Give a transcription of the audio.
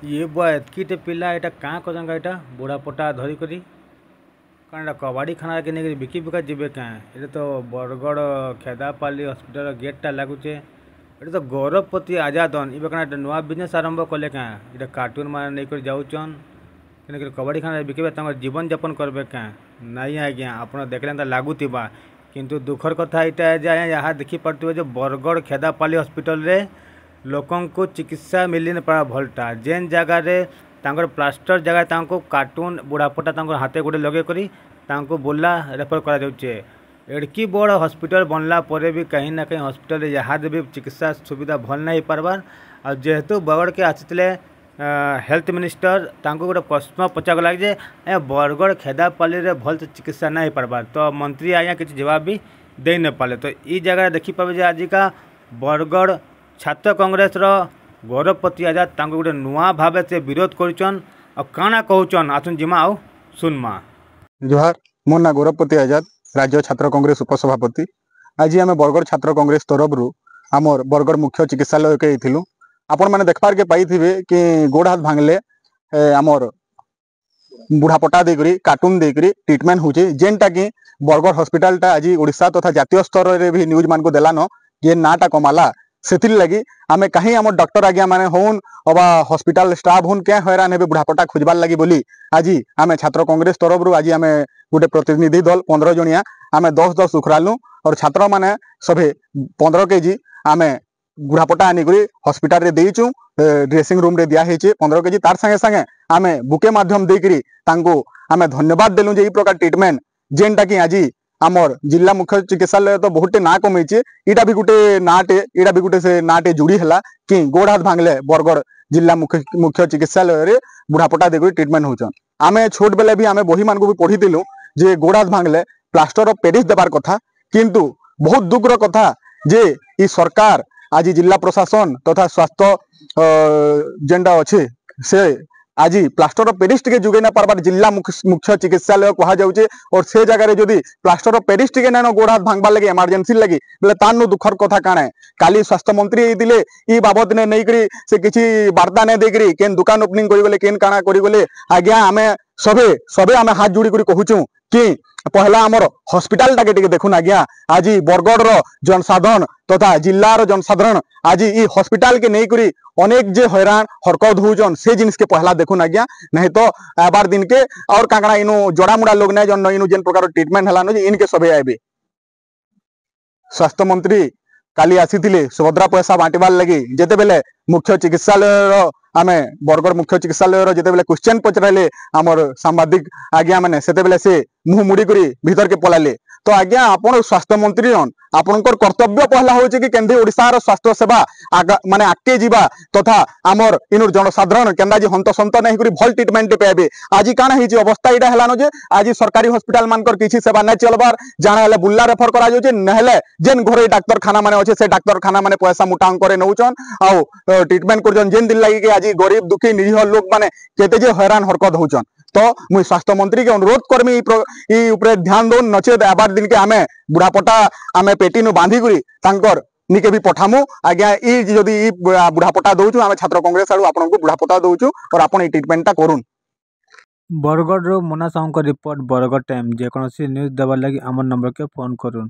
ये बुआ एतकीटे पिला एटा काँ करंगा एटा बुढ़ा पटा धरी करी कारण कबाड़ी खाना के नहीं बिकी बिका जीवे क्या ये तो बरगढ़ खेदापाली हॉस्पिटल गेटा लगुचे ये तो गौरवपति आजादन ये क्या नुआ बिजनेस आरंभ कले क्या ये कार्टून मान नहीं जाऊन कबाड़ी खाना बिके जीवन जापन करेंगे क्या नहीं आज्ञा आप देखले लगुवा किंतु दुखर कथा यहाँ यहाँ देखिपे जो बरगढ़ खेदापाली हॉस्पिटल रे लोकं को चिकित्सा मिली न पारा भलटा जेन जगार प्लास्टर जगह कार्टून बुढ़ापटा हाथे गोटे लगे करी बोला रेफर करा जाउछे। एड़की बड़ हॉस्पिटल बनला परे भी कहीं ना कहीं हॉस्पिटल यहाँ भी चिकित्सा सुविधा भल नहीं पार्बार आ जेहेतु बरगढ़ के आसीते हेल्थ मिनिस्टर गोटे प्रश्न पचागला जे बरगढ़ खेदापाली रे भल चिकित्सा नहीं पार्बार तो मंत्री आज्ञा किसी जवाब भी दे न पाले तो ये जगह देखिपे आजिका बरगढ़ छात्र कांग्रेस गौरवपति आजाद गोटे नुआ भाव से विरोध करछन काना कहउछन आसुन जिमा आउ सुनमा। जोहार मो ना गौरवपति आजाद राज्य छात्र कांग्रेस उपसभापति। आज आम बरगढ़ छात्र कांग्रेस तरफ आमर बरगढ़ मुख्य चिकित्सालय के आइथिलु। आपण माने देखबार के पाइथिबे कि गोड़ हाथ भांगले आमर बुढ़ापटा देकरी कार्टून देकरी ट्रीटमेंट होचे जेनटा कि बरगढ़ हॉस्पिटल आज ओडिशा तथा जातीय स्तर रे भी न्यूज मान को देलानो ये नाटा कमाला से लगी आमे कहीं आम डॉक्टर आज्ञा माने होन अबा हॉस्पिटल स्टाफ होन क्या हैरान हे बुढ़ापटा खोजबार लगी बोली आज आमे छात्र कांग्रेस तरफ आज आमे गोटे प्रतिनिधि दल 15 जनिया आमे 10-10 उखरालु और छात्र माने सभे 15 केजी आमे बुढ़ापटा आनिक हॉस्पिटल रे देइचु ड्रेसिंग रूम रे दिया हेचे 15 केजी तार संगे संगे आमे बुके माध्यम देकरी तांको आमे धन्यवाद देलु जे ई प्रकार ट्रीटमेंट जेनटा कि आज आमर जिला मुख्य चिकित्सालय तो बहुत ना कमेचे इटा भी गोटे नाटे इटा भी गोटे से नाटे जुड़ी है कि गोड़ हाथ भांगले बरगढ़ जिला मुख्य चिकित्सालय रे बुढ़ापटा देकर ट्रीटमेंट होचन। आमे छोट बेले भी आमे बही मान को भी पढ़ी दिलु जे गोड़ हाथ भांगले प्लास्टर ऑफ पेरिस देबार कथा किंतु बहुत दुखर कथा जे ई सरकार आज जिला प्रशासन तथा स्वास्थ्य जेंडा अच्छे से आज प्लास्टर ऑफ पेरिस टे जुगे ना पार्बार जिला मुख्य चिकित्सालय कहा जाउचे और से जगह जदि प्लास्टर ऑफ पेरिस टे ना गोड़ हाथ भांगबार लगे इमरजेंसी लगी बोले तानु दुखर कथा काना है। काली स्वास्थ्य मंत्री होइतिले ई बाबद ने नहीं करी से किछि वार्ता ने देकरी केन दुकान ओपनिंग करी गले केन काना करी गले आज्ञा आमे सबे सबे आमे हाथ जोड़ी करी कहूचु कि पहला आमर हॉस्पिटल टाके देखुन आज्ञा आज बरगढ़ जनसाधारण तथा जिलार जनसाधारण आज ई हॉस्पिटल के नहीं करी अनेक जे हैरान हरकत होजन से जिनिस के पहला देखुन आज्ञा नहीं तो आबार दिन के और काकड़ा इनु जोड़ा मुड़ा लोग नहीं जन इनु जेन प्रकार ट्रीटमेंट हलानो जे इनके सबे आबे। स्वास्थ्य मंत्री काली आसीथिले सुभद्रा पैसा बांटिबार लगी जेते बेले मुख्य चिकित्सालय आमे बरगढ़ मुख्य चिकित्सालय जेते बेले क्वेश्चन पचराले आमर सांबादिक आज्ञा माने सेते बेले से मुंह मुड़ी करी भीतर के पलाले तो आज्ञा आपण स्वास्थ्य मंत्री हन आपनकर कर्तव्य पहला होचे कि केंदे ओडिसा रो स्वास्थ्य सेवा माने आके जीवा तथा आमर इनुर जनसाधारण केंदा जी हंत संत नहीं करी भल ट्रीटमेंट पाइबे। आज काना ही अवस्था इटा हेलानो जे आज सरकारी हॉस्पिटल मानकर किछि सेवा नै चलबार जाना हेले बुल्ला रेफर करा जाउचे नहले जेन घरे डाक्टर खाना माने अछि से डाक्टर खाना माने पैसा मुटांग करे नउचन आ ट्रीटमेंट करजन जेन दिन लागि कि आज गरीब दुखी निरीह लोक माने केते जे हैरान हरकत होचन तो मुई स्वास्थ्य मंत्री के अनुरोध करमी ई ऊपर ध्यान दोन नचेत आबार दिन के आमे बुढ़ापटा आमे पेटी नु बांधी करी तांकर निके भी पठामु आज्ञा ई जदी ई बुढ़ापटा दउचु आमे छात्र कांग्रेस आडू आपन को बुढ़ापटा दउचु और आपन ई ट्रीटमेंट ता करून। बरगढ़ रो मोना साहू का रिपोर्ट बरगढ़ टाइम जे कोनोसी न्यूज़ देबार लागि हमर नंबर के फोन करूँ।